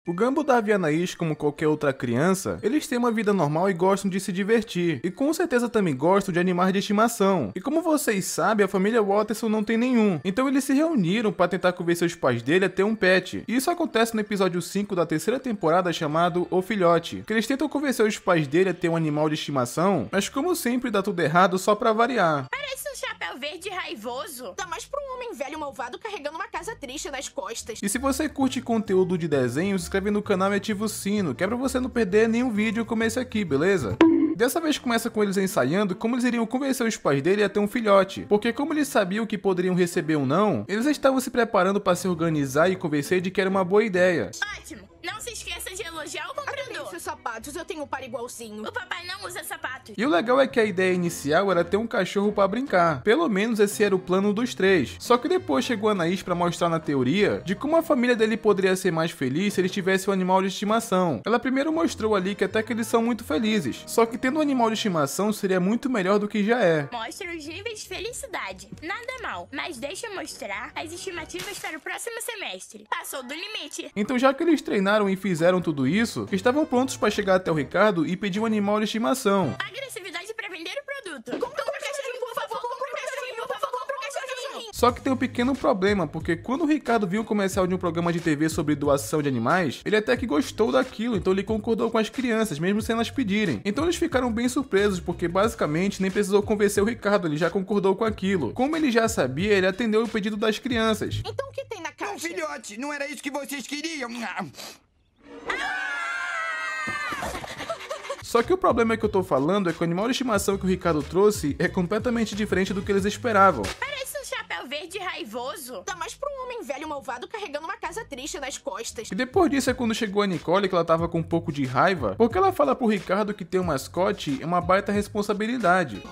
O Gumball, Darwin e Anaís, como qualquer outra criança, eles têm uma vida normal e gostam de se divertir. E com certeza também gostam de animais de estimação. E como vocês sabem, a família Watterson não tem nenhum. Então eles se reuniram para tentar convencer os pais dele a ter um pet. E isso acontece no episódio 5 da terceira temporada chamado O Filhote. Que eles tentam convencer os pais dele a ter um animal de estimação, mas como sempre dá tudo errado só pra variar. Parece um chapéu verde raivoso. Dá mais pra um homem velho malvado carregando uma casa triste nas costas. E se você curte conteúdo de desenho, se inscreve no canal e ativa o sino, que é pra você não perder nenhum vídeo como esse aqui, beleza? Dessa vez começa com eles ensaiando como eles iriam convencer os pais dele a ter um filhote, porque como eles sabiam que poderiam receber um não, eles estavam se preparando para se organizar e convencer de que era uma boa ideia. Ótimo. Não se esqueça de elogiar o comprador. Esses sapatos, eu tenho um par igualzinho. O papai não usa sapatos. E o legal é que a ideia inicial era ter um cachorro para brincar, pelo menos esse era o plano dos três. Só que depois chegou a Anaís para mostrar na teoria de como a família dele poderia ser mais feliz se ele tivesse um animal de estimação. Ela primeiro mostrou ali que até que eles são muito felizes, só que tendo um animal de estimação seria muito melhor do que já é. Mostra os níveis de felicidade. Nada mal, mas deixa eu mostrar as estimativas para o próximo semestre. Passou do limite. Então já que eles treinaram e fizeram tudo isso, estavam prontos para chegar até o Ricardo e pedir um animal de estimação. Agressividade para vender o produto. Compra um cachorrinho, por favor. Compra um cachorrinho, por favor. Compra um cachorrinho. Só que tem um pequeno problema, porque quando o Ricardo viu um comercial de um programa de TV sobre doação de animais, ele até que gostou daquilo, então ele concordou com as crianças, mesmo sem elas pedirem. Então eles ficaram bem surpresos, porque basicamente nem precisou convencer o Ricardo, ele já concordou com aquilo. Como ele já sabia, ele atendeu o pedido das crianças. Então o que tem na caixa? Um filhote, não era isso que vocês queriam? Só que o problema que eu tô falando é que o animal de estimação que o Ricardo trouxe é completamente diferente do que eles esperavam. Parece um chapéu verde raivoso. Dá mais pra um homem velho malvado carregando uma casa triste nas costas. E depois disso é quando chegou a Nicole, que ela tava com um pouco de raiva, porque ela fala pro Ricardo que ter um mascote é uma baita responsabilidade.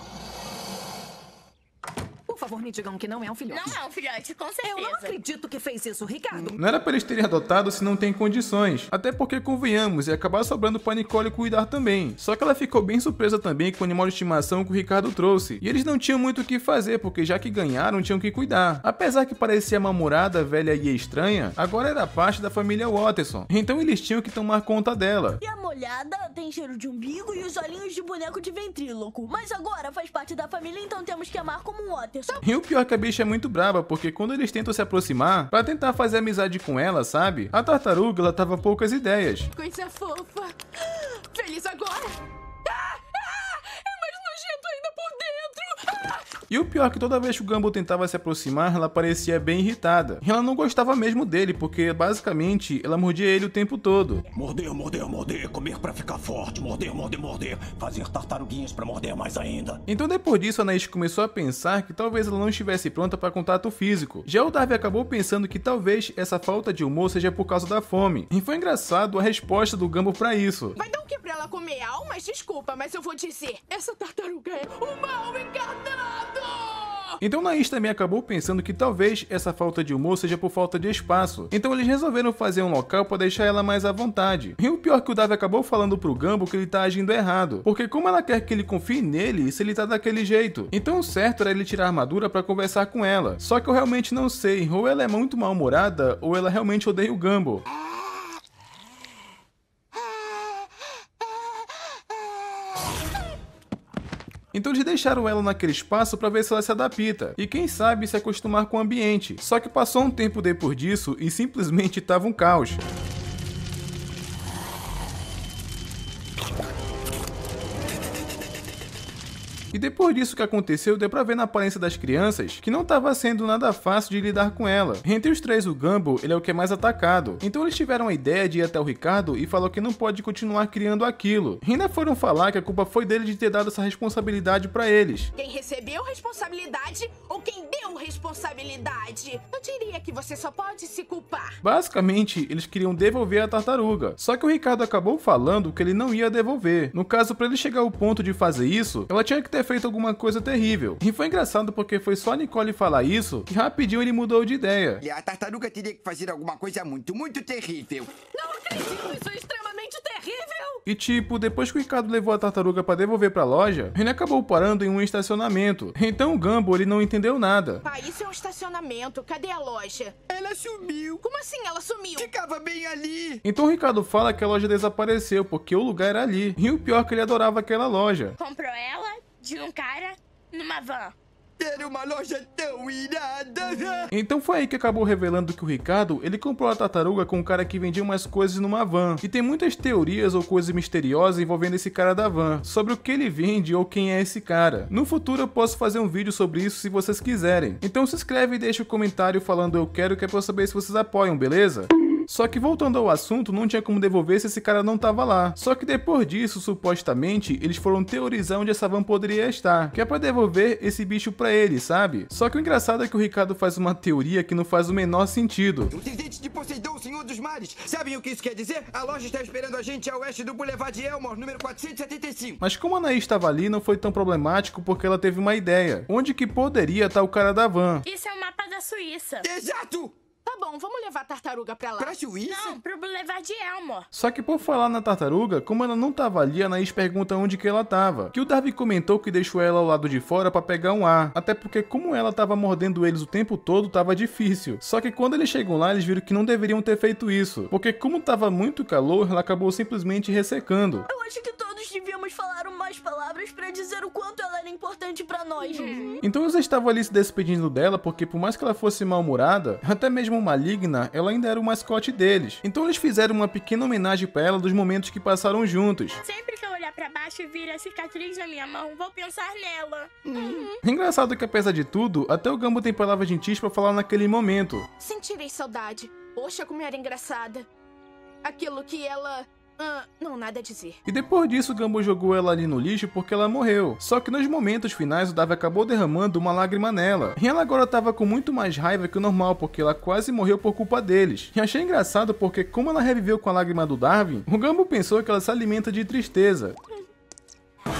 Por favor, me digam que não é um filhote. Não é um filhote, com certeza. Eu não acredito que fez isso, Ricardo. Não era pra eles terem adotado se não tem condições. Até porque, convenhamos, ia acabar sobrando pra Nicole cuidar também. Só que ela ficou bem surpresa também com o animal de estimação que o Ricardo trouxe. E eles não tinham muito o que fazer, porque já que ganharam, tinham que cuidar. Apesar que parecia mal-humorada, velha e estranha, agora era parte da família Watterson. Então eles tinham que tomar conta dela. E a molhada tem cheiro de umbigo e os olhinhos de boneco de ventríloco. Mas agora faz parte da família, então temos que amar como um Watterson. E o pior é que a bicha é muito brava, porque quando eles tentam se aproximar, pra tentar fazer amizade com ela, sabe? A tartaruga, ela tava poucas ideias. Coisa fofa. Feliz agora. É mais nojento ainda por dentro. E o pior é que toda vez que o Gumball tentava se aproximar, ela parecia bem irritada. E ela não gostava mesmo dele, porque basicamente ela mordia ele o tempo todo. Morder, morder, morder, comer pra ficar forte, morder, morder, morder, fazer tartaruguinhas pra morder mais ainda. Então depois disso a Anaís começou a pensar que talvez ela não estivesse pronta para contato físico. Já o Darwin acabou pensando que talvez essa falta de humor seja por causa da fome. E foi engraçado a resposta do Gumball pra isso. Vai dar o que pra ela comer almas? Desculpa, mas eu vou dizer. Essa tartaruga é o mal encarnado. Então Anaís também acabou pensando que talvez essa falta de humor seja por falta de espaço. Então eles resolveram fazer um local para deixar ela mais à vontade. E o pior é que o Darwin acabou falando pro Gumball que ele tá agindo errado, porque como ela quer que ele confie nele se ele tá daquele jeito? Então o certo era ele tirar a armadura para conversar com ela. Só que eu realmente não sei, ou ela é muito mal-humorada ou ela realmente odeia o Gumball. Então eles deixaram ela naquele espaço para ver se ela se adapta, e quem sabe se acostumar com o ambiente. Só que passou um tempo depois disso e simplesmente tava um caos. E depois disso que aconteceu, deu pra ver na aparência das crianças que não estava sendo nada fácil de lidar com ela. Entre os três, o Gumball, ele é o que é mais atacado. Então eles tiveram a ideia de ir até o Ricardo e falou que não pode continuar criando aquilo. E ainda foram falar que a culpa foi dele de ter dado essa responsabilidade pra eles. Quem recebeu responsabilidade ou quem deu responsabilidade? Eu diria que você só pode se culpar. Basicamente, eles queriam devolver a tartaruga. Só que o Ricardo acabou falando que ele não ia devolver. No caso, pra ele chegar ao ponto de fazer isso, ela tinha que ter feito alguma coisa terrível. E foi engraçado porque foi só a Nicole falar isso que rapidinho ele mudou de ideia. E a tartaruga teria que fazer alguma coisa muito, muito terrível. Não acredito, isso é extremamente terrível. E tipo, depois que o Ricardo levou a tartaruga pra devolver pra loja, ele acabou parando em um estacionamento. Então o Gumball, ele não entendeu nada. Pai, isso é um estacionamento. Cadê a loja? Ela sumiu. Como assim ela sumiu? Ficava bem ali. Então o Ricardo fala que a loja desapareceu porque o lugar era ali. E o pior é que ele adorava aquela loja. Comprou ela de um cara numa van. Era uma loja tão irada. Então foi aí que acabou revelando que o Ricardo, ele comprou a tartaruga com um cara que vendia umas coisas numa van. E tem muitas teorias ou coisas misteriosas envolvendo esse cara da van, sobre o que ele vende ou quem é esse cara. No futuro eu posso fazer um vídeo sobre isso se vocês quiserem. Então se inscreve e deixa um comentário falando eu quero, que é pra eu saber se vocês apoiam, beleza? Só que voltando ao assunto, não tinha como devolver se esse cara não tava lá. Só que depois disso, supostamente, eles foram teorizar onde essa van poderia estar, que é pra devolver esse bicho pra ele, sabe? Só que o engraçado é que o Ricardo faz uma teoria que não faz o menor sentido. Os descendentes de Poseidon, Senhor dos Mares. Sabem o que isso quer dizer? A loja está esperando a gente a oeste do Boulevard de Elmore, número 475. Mas como a Anaís estava ali, não foi tão problemático porque ela teve uma ideia. Onde que poderia estar o cara da van? Isso é o mapa da Suíça. Exato! Tá bom, vamos levar a tartaruga pra lá. Pra Suíça? Não, pro Boulevard de Elmore. Só que por falar na tartaruga, como ela não tava ali, a Anaís pergunta onde que ela tava. Que o Darwin comentou que deixou ela ao lado de fora pra pegar um ar. Até porque como ela tava mordendo eles o tempo todo, tava difícil. Só que quando eles chegam lá, eles viram que não deveriam ter feito isso. Porque como tava muito calor, ela acabou simplesmente ressecando. Eu acho que todos devíamos falar umas palavras pra dizer o quanto ela era importante pra nós. Então eles estavam ali se despedindo dela, porque por mais que ela fosse mal-humorada, até mesmo maligna, ela ainda era o mascote deles. Então eles fizeram uma pequena homenagem pra ela dos momentos que passaram juntos. Sempre que eu olhar pra baixo e vir a cicatriz na minha mão, vou pensar nela. Engraçado que apesar de tudo, até o Gumball tem palavras gentis pra falar naquele momento. Sentirei saudade. Poxa, como era engraçada. Aquilo que ela... não, nada a dizer. E depois disso, o Gumball jogou ela ali no lixo porque ela morreu. Só que nos momentos finais, o Darwin acabou derramando uma lágrima nela. E ela agora tava com muito mais raiva que o normal, porque ela quase morreu por culpa deles. E achei engraçado porque como ela reviveu com a lágrima do Darwin, o Gumball pensou que ela se alimenta de tristeza. Ela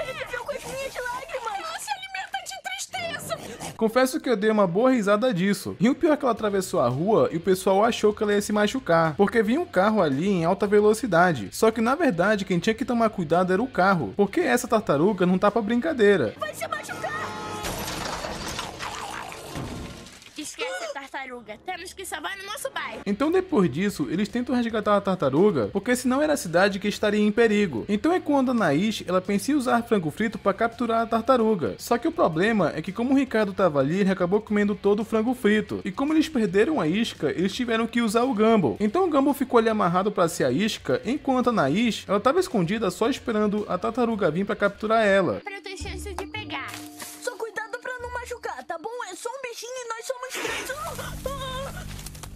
reviveu com as minhas lágrimas. Ela se alimenta de tristeza. Confesso que eu dei uma boa risada disso. E o pior é que ela atravessou a rua e o pessoal achou que ela ia se machucar, porque vinha um carro ali em alta velocidade. Só que na verdade quem tinha que tomar cuidado era o carro, porque essa tartaruga não tá pra brincadeira. Vai se machucar. Esquece a tartaruga. Temos que salvar no nosso bairro. Então depois disso, eles tentam resgatar a tartaruga, porque senão era a cidade que estaria em perigo. Então é quando a Anaís, ela pensa em usar frango frito para capturar a tartaruga. Só que o problema é que como o Ricardo tava ali, ele acabou comendo todo o frango frito. E como eles perderam a isca, eles tiveram que usar o Gumball. Então o Gumball ficou ali amarrado para ser a isca, enquanto a Anaís, ela tava escondida só esperando a tartaruga vir para capturar ela. Pra eu ter chance de pegar. Só cuidado pra não machucar, tá bom? É só um bichinho e nós somos três.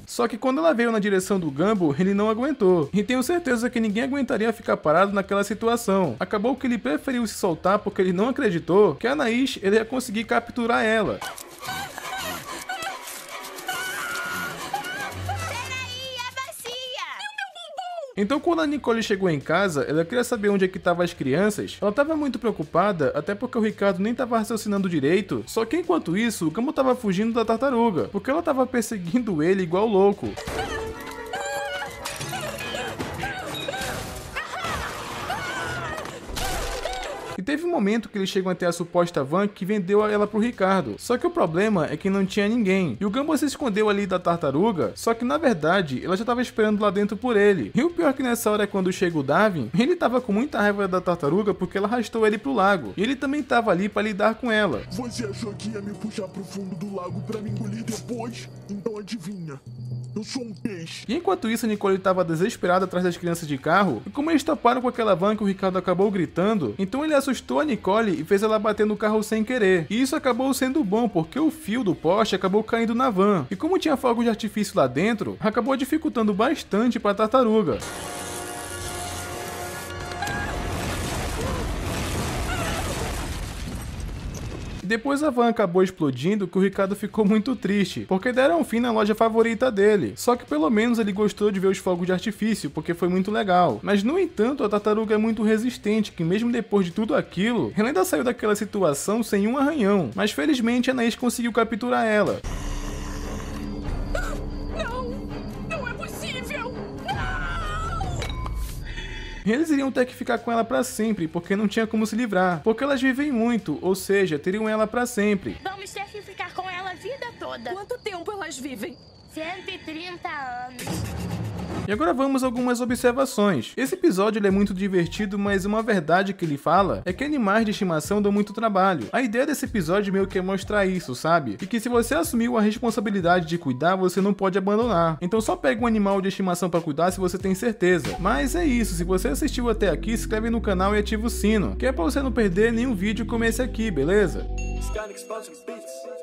Só que quando ela veio na direção do Gumball, ele não aguentou. E tenho certeza que ninguém aguentaria ficar parado naquela situação. Acabou que ele preferiu se soltar porque ele não acreditou que a Anaís ele ia conseguir capturar ela. Peraí, a bacia! Então quando a Nicole chegou em casa, ela queria saber onde é que estavam as crianças. Ela estava muito preocupada, até porque o Ricardo nem estava raciocinando direito. Só que enquanto isso, o Gumball estava fugindo da tartaruga, porque ela estava perseguindo ele igual louco. E teve um momento que eles chegam até a suposta van que vendeu ela pro Ricardo. Só que o problema é que não tinha ninguém. E o Gumball se escondeu ali da tartaruga, só que na verdade ela já tava esperando lá dentro por ele. E o pior é que nessa hora quando chega o Darwin, ele tava com muita raiva da tartaruga porque ela arrastou ele pro lago. E ele também tava ali pra lidar com ela. Você achou que ia me puxar pro fundo do lago pra me engolir depois? Então adivinha. Eu sou um peixe. E enquanto isso, a Nicole estava desesperada atrás das crianças de carro. E como eles toparam com aquela van que o Ricardo acabou gritando, então ele assustou a Nicole e fez ela bater no carro sem querer. E isso acabou sendo bom, porque o fio do poste acabou caindo na van. E como tinha fogo de artifício lá dentro, acabou dificultando bastante para a tartaruga. Depois a van acabou explodindo que o Ricardo ficou muito triste, porque deram fim na loja favorita dele. Só que pelo menos ele gostou de ver os fogos de artifício, porque foi muito legal. Mas no entanto, a tartaruga é muito resistente, que mesmo depois de tudo aquilo, ela ainda saiu daquela situação sem um arranhão. Mas felizmente a Anaís conseguiu capturar ela. Não é possível. Não! Eles iriam ter que ficar com ela pra sempre, porque não tinha como se livrar. Porque elas vivem muito, ou seja, teriam ela pra sempre. Vamos ter que ficar com ela a vida toda. Quanto tempo elas vivem? 130 anos. E agora vamos a algumas observações. Esse episódio ele é muito divertido, mas uma verdade que ele fala é que animais de estimação dão muito trabalho. A ideia desse episódio meio que é mostrar isso, sabe? E que se você assumiu a responsabilidade de cuidar, você não pode abandonar. Então só pega um animal de estimação pra cuidar se você tem certeza. Mas é isso, se você assistiu até aqui, se inscreve no canal e ativa o sino, que é pra você não perder nenhum vídeo como esse aqui, beleza? Skynex Beats.